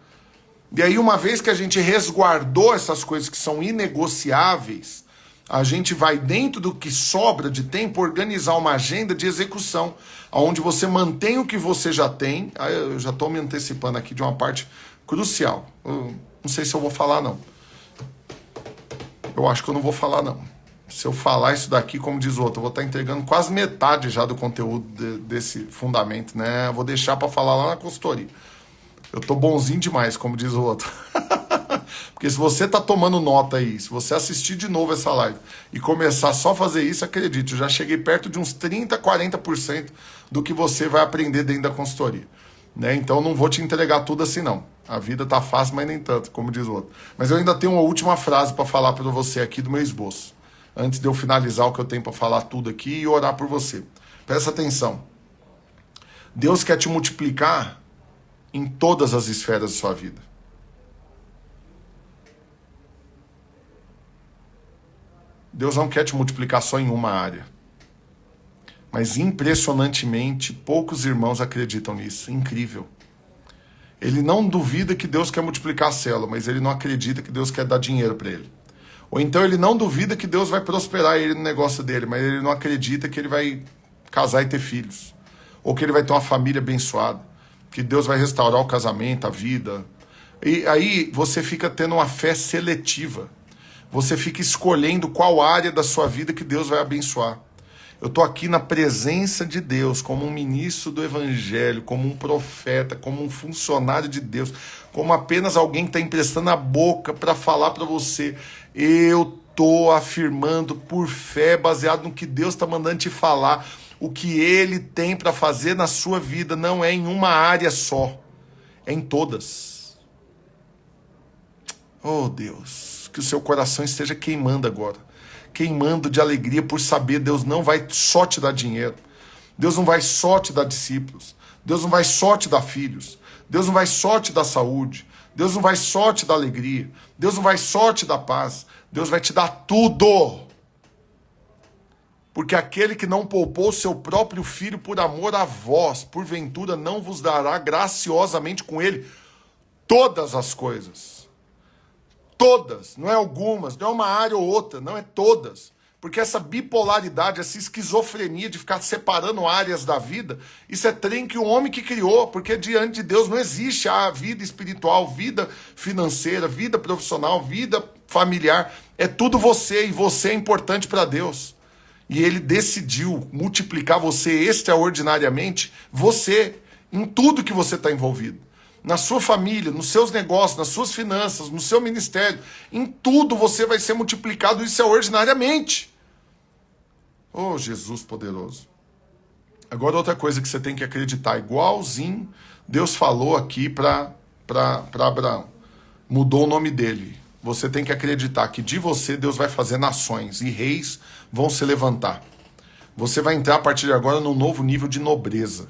E aí, uma vez que a gente resguardou essas coisas que são inegociáveis, a gente vai, dentro do que sobra de tempo, organizar uma agenda de execução, onde você mantém o que você já tem. Eu já estou me antecipando aqui de uma parte crucial. Eu não sei se eu vou falar, não. Eu acho que eu não vou falar, não. Se eu falar isso daqui, como diz o outro, eu vou estar entregando quase metade já do conteúdo desse fundamento, né? Eu vou deixar para falar lá na consultoria. Eu tô bonzinho demais, como diz o outro. Porque se você tá tomando nota aí, se você assistir de novo essa live e começar só a fazer isso, acredite, eu já cheguei perto de uns 30%, 40% do que você vai aprender dentro da consultoria. Né? Então não vou te entregar tudo assim não. A vida tá fácil, mas nem tanto, como diz o outro. Mas eu ainda tenho uma última frase para falar para você aqui do meu esboço. Antes de eu finalizar o que eu tenho para falar tudo aqui e orar por você. Presta atenção. Deus quer te multiplicar em todas as esferas da sua vida. Deus não quer te multiplicar só em uma área. Mas impressionantemente, poucos irmãos acreditam nisso. Incrível. Ele não duvida que Deus quer multiplicar a célula, mas ele não acredita que Deus quer dar dinheiro para ele. Ou então ele não duvida que Deus vai prosperar ele no negócio dele, mas ele não acredita que ele vai casar e ter filhos. Ou que ele vai ter uma família abençoada. Que Deus vai restaurar o casamento, a vida. E aí você fica tendo uma fé seletiva. Você fica escolhendo qual área da sua vida que Deus vai abençoar. Eu estou aqui na presença de Deus, como um ministro do Evangelho, como um profeta, como um funcionário de Deus, como apenas alguém que está emprestando a boca para falar para você. Eu estou afirmando por fé, baseado no que Deus está mandando te falar. O que Ele tem para fazer na sua vida não é em uma área só, é em todas. Oh Deus, que o seu coração esteja queimando agora. Queimando de alegria por saber Deus não vai só te dar dinheiro. Deus não vai só te dar discípulos. Deus não vai só te dar filhos. Deus não vai só te dar saúde. Deus não vai só te dar alegria. Deus não vai só te dar paz. Deus vai te dar tudo. Porque aquele que não poupou seu próprio filho por amor a vós, porventura não vos dará graciosamente com ele todas as coisas. Todas, não é algumas, não é uma área ou outra, não é todas. Porque essa bipolaridade, essa esquizofrenia de ficar separando áreas da vida, isso é trem que o homem que criou, porque diante de Deus não existe a vida espiritual, vida financeira, vida profissional, vida familiar. É tudo você, e você é importante para Deus. E Ele decidiu multiplicar você extraordinariamente, você, em tudo que você está envolvido. Na sua família, nos seus negócios, nas suas finanças, no seu ministério, em tudo você vai ser multiplicado extraordinariamente. Oh, Jesus poderoso. Agora outra coisa que você tem que acreditar, igualzinho Deus falou aqui para Abraão. Mudou o nome dele. Você tem que acreditar que de você Deus vai fazer nações e reis vão se levantar. Você vai entrar a partir de agora num novo nível de nobreza.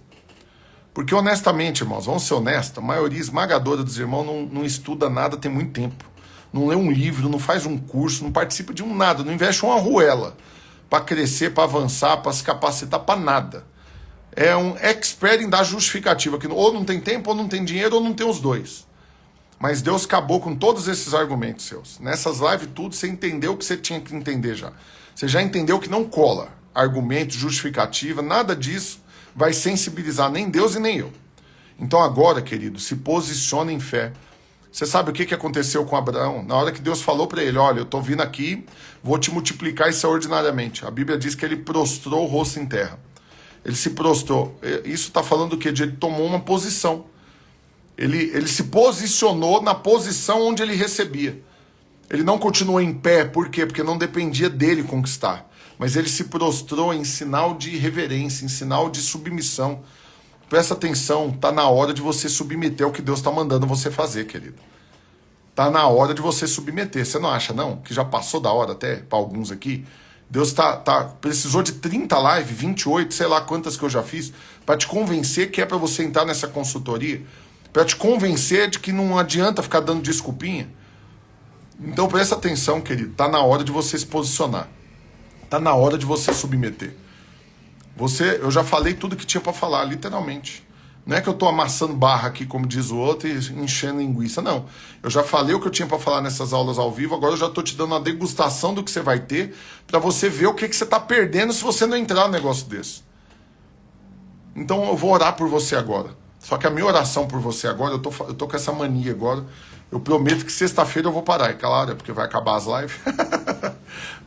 Porque honestamente, irmãos, vamos ser honestos, a maioria esmagadora dos irmãos não estuda nada tem muito tempo. Não lê um livro, não faz um curso, não participa de um nada, não investe uma arruela para crescer, para avançar, para se capacitar, para nada. É um expert em dar justificativa, que ou não tem tempo, ou não tem dinheiro, ou não tem os dois. Mas Deus acabou com todos esses argumentos seus. Nessas lives tudo, você entendeu o que você tinha que entender já. Você já entendeu que não cola argumento, justificativa, nada disso vai sensibilizar nem Deus e nem eu. Então agora, querido, se posiciona em fé. Você sabe o que aconteceu com Abraão? Na hora que Deus falou para ele, olha, eu estou vindo aqui, vou te multiplicar extraordinariamente. A Bíblia diz que ele prostrou o rosto em terra. Ele se prostrou. Isso está falando do quê? De ele tomou uma posição. Ele se posicionou na posição onde ele recebia. Ele não continuou em pé, por quê? Porque não dependia dele conquistar. Mas ele se prostrou em sinal de reverência, em sinal de submissão. Presta atenção, está na hora de você submeter ao que Deus está mandando você fazer, querido. Está na hora de você submeter. Você não acha, não? Que já passou da hora até, para alguns aqui. Deus precisou de 30 lives, 28, sei lá quantas que eu já fiz, para te convencer que é para você entrar nessa consultoria, para te convencer de que não adianta ficar dando desculpinha. Então presta atenção, querido. Está na hora de você se posicionar. Está na hora de você submeter. Eu já falei tudo que tinha para falar, literalmente. Não é que eu estou amassando barra aqui, como diz o outro, e enchendo linguiça, não. Eu já falei o que eu tinha para falar nessas aulas ao vivo, agora eu já estou te dando uma degustação do que você vai ter, para você ver o que você está perdendo se você não entrar no negócio desse. Então eu vou orar por você agora. Só que a minha oração por você agora, eu tô com essa mania agora. Eu prometo que sexta-feira eu vou parar, é claro, é porque vai acabar as lives.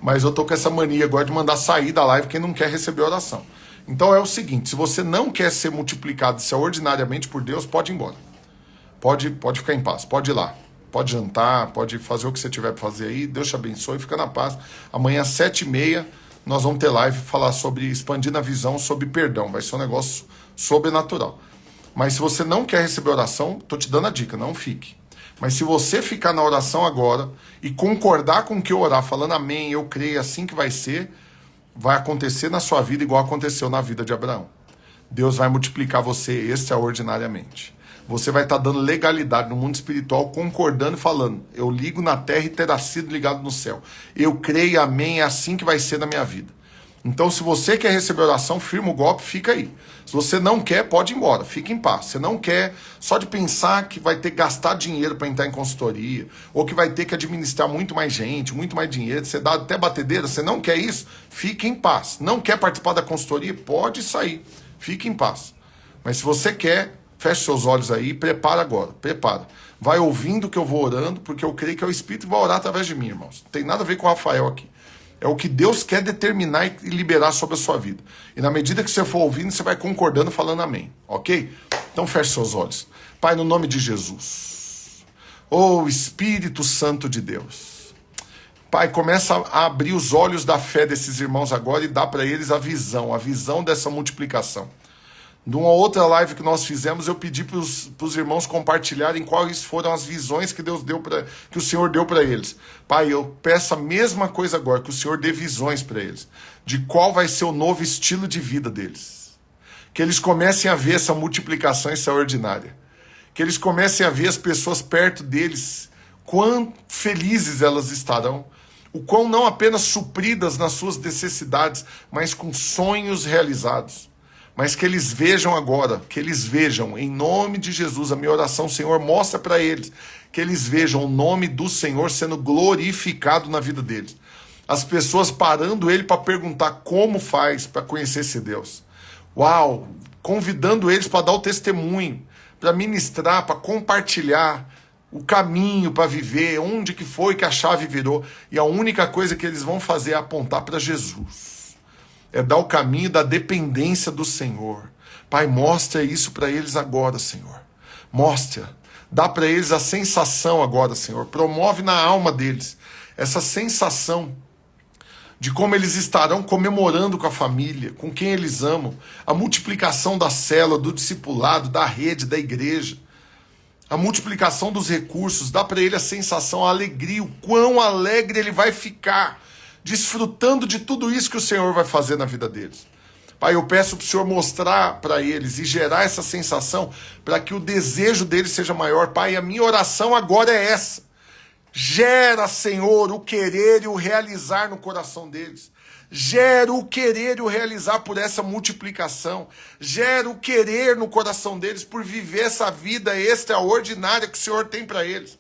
Mas eu tô com essa mania agora de mandar sair da live quem não quer receber oração. Então é o seguinte, se você não quer ser multiplicado extraordinariamente por Deus, pode ir embora. Pode ficar em paz, pode ir lá. Pode jantar, pode fazer o que você tiver para fazer aí. Deus te abençoe, fica na paz. Amanhã às 7h30 nós vamos ter live falar sobre expandir a visão, sobre perdão. Vai ser um negócio sobrenatural. Mas se você não quer receber oração, tô te dando a dica, não fique. Mas se você ficar na oração agora e concordar com o que eu orar, falando amém, eu creio, assim que vai ser, vai acontecer na sua vida igual aconteceu na vida de Abraão. Deus vai multiplicar você extraordinariamente. Você vai estar dando legalidade no mundo espiritual, concordando e falando, eu ligo na terra e terá sido ligado no céu. Eu creio, amém, é assim que vai ser na minha vida. Então, se você quer receber oração, firma o golpe, fica aí. Se você não quer, pode ir embora, fica em paz. Você não quer, só de pensar que vai ter que gastar dinheiro para entrar em consultoria, ou que vai ter que administrar muito mais gente, muito mais dinheiro, você dá até batedeira, você não quer isso, fique em paz. Não quer participar da consultoria, pode sair, fique em paz. Mas se você quer, feche seus olhos aí e prepara agora, prepara. Vai ouvindo que eu vou orando, porque eu creio que é o Espírito que vai orar através de mim, irmãos. Não tem nada a ver com o Rafael aqui. É o que Deus quer determinar e liberar sobre a sua vida. E na medida que você for ouvindo, você vai concordando, falando amém. Ok? Então feche seus olhos. Pai, no nome de Jesus. Oh, Espírito Santo de Deus. Pai, começa a abrir os olhos da fé desses irmãos agora e dá para eles a visão dessa multiplicação. Numa outra live que nós fizemos, eu pedi para os irmãos compartilharem quais foram as visões que que o Senhor deu para eles. Pai, eu peço a mesma coisa agora, que o Senhor dê visões para eles, de qual vai ser o novo estilo de vida deles. Que eles comecem a ver essa multiplicação extraordinária. Que eles comecem a ver as pessoas perto deles, quão felizes elas estarão, o quão não apenas supridas nas suas necessidades, mas com sonhos realizados. Mas que eles vejam agora, que eles vejam, em nome de Jesus, a minha oração, Senhor, mostra para eles, que eles vejam o nome do Senhor sendo glorificado na vida deles. As pessoas parando ele para perguntar como faz para conhecer esse Deus. Uau! Convidando eles para dar o testemunho, para ministrar, para compartilhar o caminho para viver, onde que foi que a chave virou. E a única coisa que eles vão fazer é apontar para Jesus. É dar o caminho da dependência do Senhor. Pai, mostra isso para eles agora, Senhor. Mostra. Dá para eles a sensação agora, Senhor. Promove na alma deles essa sensação de como eles estarão comemorando com a família, com quem eles amam, a multiplicação da célula, do discipulado, da rede, da igreja, a multiplicação dos recursos, dá para ele a sensação, a alegria, o quão alegre ele vai ficar, desfrutando de tudo isso que o Senhor vai fazer na vida deles. Pai, eu peço para o Senhor mostrar para eles e gerar essa sensação para que o desejo deles seja maior. Pai, a minha oração agora é essa. Gera, Senhor, o querer e o realizar no coração deles. Gera o querer e o realizar por essa multiplicação. Gera o querer no coração deles por viver essa vida extraordinária que o Senhor tem para eles.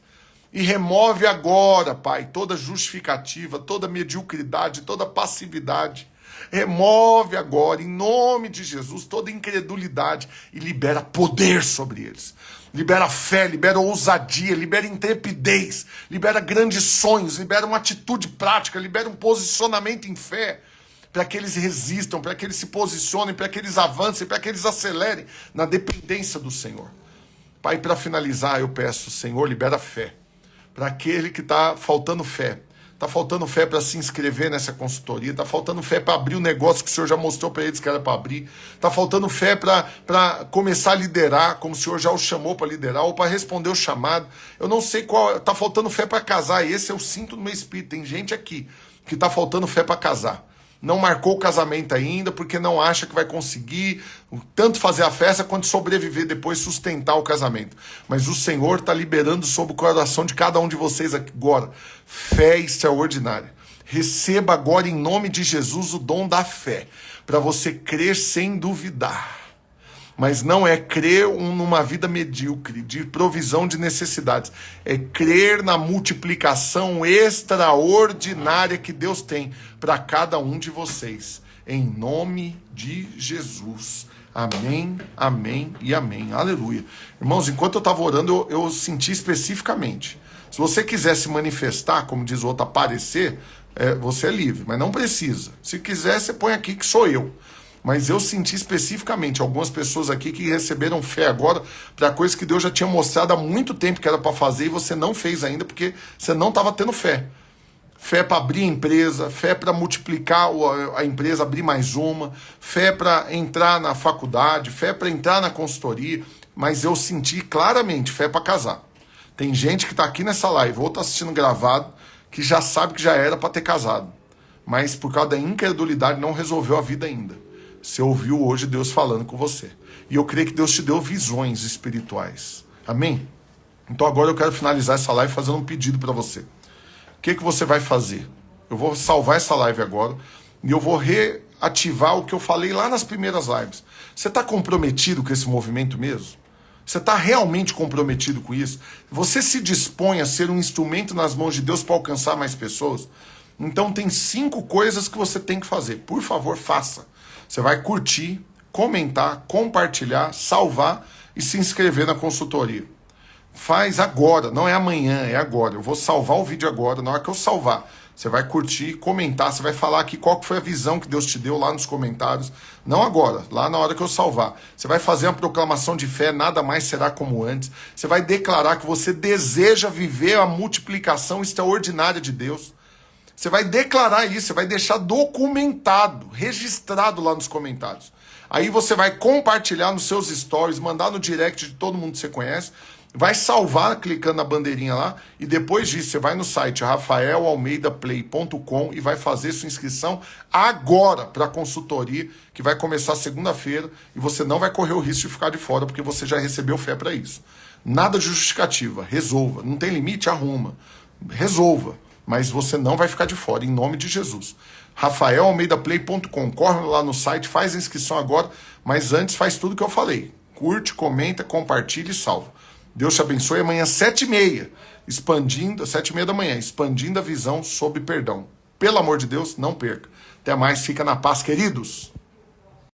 E remove agora, Pai, toda justificativa, toda mediocridade, toda passividade. Remove agora, em nome de Jesus, toda incredulidade e libera poder sobre eles. Libera fé, libera ousadia, libera intrepidez, libera grandes sonhos, libera uma atitude prática, libera um posicionamento em fé, para que eles resistam, para que eles se posicionem, para que eles avancem, para que eles acelerem na dependência do Senhor. Pai, para finalizar, eu peço, Senhor, libera fé. Para aquele que está faltando fé. Está faltando fé para se inscrever nessa consultoria, está faltando fé para abrir o negócio que o Senhor já mostrou para eles que era para abrir, está faltando fé para começar a liderar, como o Senhor já o chamou para liderar, ou para responder o chamado. Eu não sei qual, está faltando fé para casar, esse eu sinto no meu espírito. Tem gente aqui que está faltando fé para casar. Não marcou o casamento ainda, porque não acha que vai conseguir tanto fazer a festa quanto sobreviver depois, sustentar o casamento. Mas o Senhor está liberando sobre o coração de cada um de vocês agora fé extraordinária. Receba agora em nome de Jesus o dom da fé, para você crer sem duvidar. Mas não é crer numa vida medíocre, de provisão de necessidades. É crer na multiplicação extraordinária que Deus tem para cada um de vocês. Em nome de Jesus. Amém, amém e amém. Aleluia. Irmãos, enquanto eu estava orando, eu senti especificamente. Se você quiser se manifestar, como diz o outro, aparecer, você é livre, mas não precisa. Se quiser, você põe aqui que sou eu. Mas eu senti especificamente algumas pessoas aqui que receberam fé agora para coisas que Deus já tinha mostrado há muito tempo que era para fazer e você não fez ainda porque você não estava tendo fé. Fé para abrir a empresa, fé para multiplicar a empresa, abrir mais uma, fé para entrar na faculdade, fé para entrar na consultoria, mas eu senti claramente fé para casar. Tem gente que está aqui nessa live ou está assistindo gravado que já sabe que já era para ter casado, mas por causa da incredulidade não resolveu a vida ainda. Você ouviu hoje Deus falando com você. E eu creio que Deus te deu visões espirituais. Amém? Então agora eu quero finalizar essa live fazendo um pedido para você. O que você vai fazer? Eu vou salvar essa live agora e eu vou reativar o que eu falei lá nas primeiras lives. Você está comprometido com esse movimento mesmo? Você está realmente comprometido com isso? Você se dispõe a ser um instrumento nas mãos de Deus para alcançar mais pessoas? Então tem 5 coisas que você tem que fazer. Por favor, faça. Você vai curtir, comentar, compartilhar, salvar e se inscrever na consultoria. Faz agora, não é amanhã, é agora. Eu vou salvar o vídeo agora, na hora que eu salvar. Você vai curtir, comentar, você vai falar aqui qual que foi a visão que Deus te deu lá nos comentários. Não agora, lá na hora que eu salvar. Você vai fazer uma proclamação de fé, nada mais será como antes. Você vai declarar que você deseja viver a multiplicação extraordinária de Deus. Você vai declarar isso, você vai deixar documentado, registrado lá nos comentários. Aí você vai compartilhar nos seus stories, mandar no direct de todo mundo que você conhece, vai salvar clicando na bandeirinha lá e depois disso você vai no site rafaelalmeidaplay.com e vai fazer sua inscrição agora para a consultoria que vai começar segunda-feira e você não vai correr o risco de ficar de fora porque você já recebeu fé para isso. Nada de justificativa, resolva. Não tem limite, arruma. Resolva. Mas você não vai ficar de fora, em nome de Jesus. rafaelalmeidaplay.com, corre lá no site, faz a inscrição agora, mas antes faz tudo que eu falei. Curte, comenta, compartilha e salva. Deus te abençoe. Amanhã 7h30, expandindo, 7h30 da manhã, expandindo a visão sobre perdão. Pelo amor de Deus, não perca. Até mais, fica na paz, queridos.